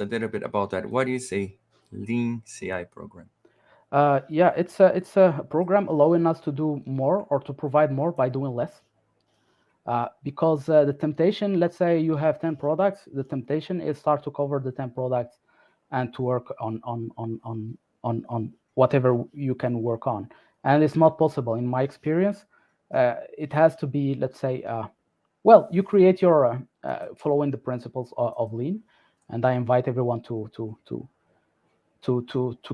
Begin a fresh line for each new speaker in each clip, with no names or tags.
a little bit about that. What is a Lean CI program?
Yeah, it's a program allowing us to do more or to provide more by doing less. Because the temptation, let's say you have 10 products, the temptation is start to cover the 10 products and to work on whatever you can work on. And it's not possible in my experience. It has to be, let's say, well, you create your following the principles of lean, and I invite everyone to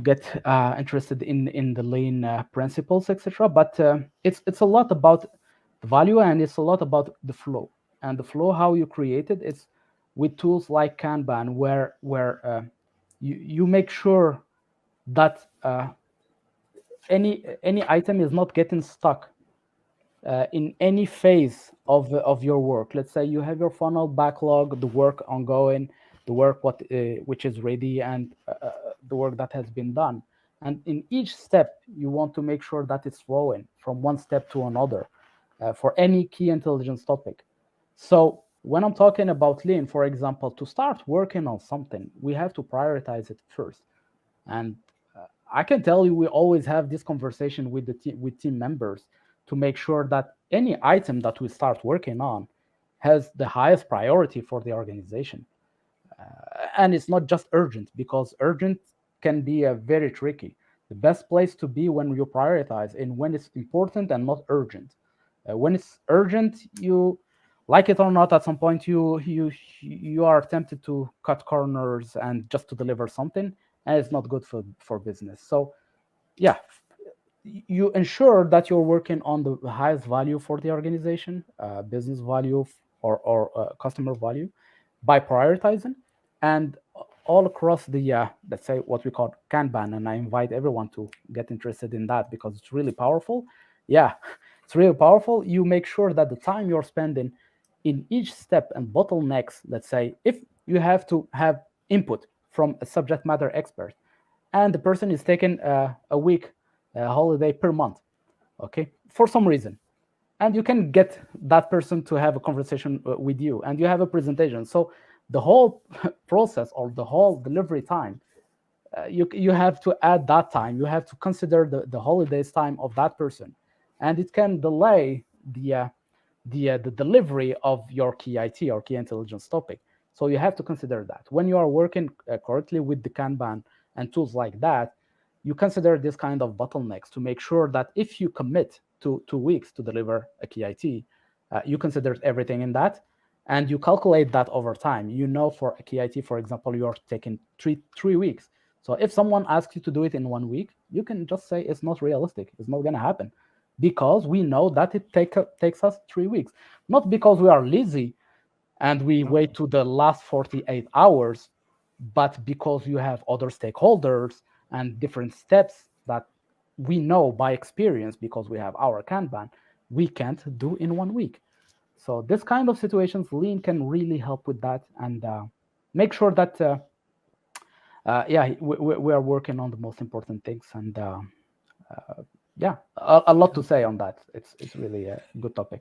get interested in the lean principles, etc. But it's a lot about the value, and it's a lot about the flow. And the flow, how you create it, is with tools like Kanban, where you make sure that any item is not getting stuck in any phase of your work. Let's say you have your funnel backlog, the work ongoing, the work which is ready, and the work that has been done. And in each step, you want to make sure that it's flowing from one step to another for any key intelligence topic. So when I'm talking about lean, for example, to start working on something, we have to prioritize it first. And I can tell you, we always have this conversation with the team, with team members, to make sure that any item that we start working on has the highest priority for the organization. And it's not just urgent, because urgent can be very tricky. The best place to be when you prioritize and when it's important and not urgent. When it's urgent, you, like it or not, at some point you are tempted to cut corners and just to deliver something, and it's not good for business. So yeah, you ensure that you're working on the highest value for the organization, business value, or customer value, by prioritizing. And all across the let's say what we call Kanban, and I invite everyone to get interested in that because it's really powerful. Yeah, it's really powerful. You make sure that the time you're spending in each step and bottlenecks, let's say if you have to have input from a subject matter expert, and the person is taking a week holiday per month, okay, for some reason, and you can get that person to have a conversation with you, and you have a presentation. So the whole process, or the whole delivery time, you have to add that time. You have to consider the holidays time of that person, and it can delay the delivery of your key IT or key intelligence topic. So you have to consider that when you are working correctly with the Kanban and tools like that. You consider this kind of bottlenecks to make sure that if you commit to 2 weeks to deliver a key IT, you consider everything in that, and you calculate that over time. You know, for a key IT, for example, you're taking three weeks. So if someone asks you to do it in 1 week, you can just say it's not realistic. It's not going to happen, because we know that it takes us 3 weeks. Not because we are lazy and we wait to the last 48 hours, but because you have other stakeholders and different steps that we know by experience, because we have our Kanban, we can't do in 1 week. So this kind of situations, Lean can really help with that, and make sure that yeah, we are working on the most important things. And yeah, a lot to say on that. It's really a good topic.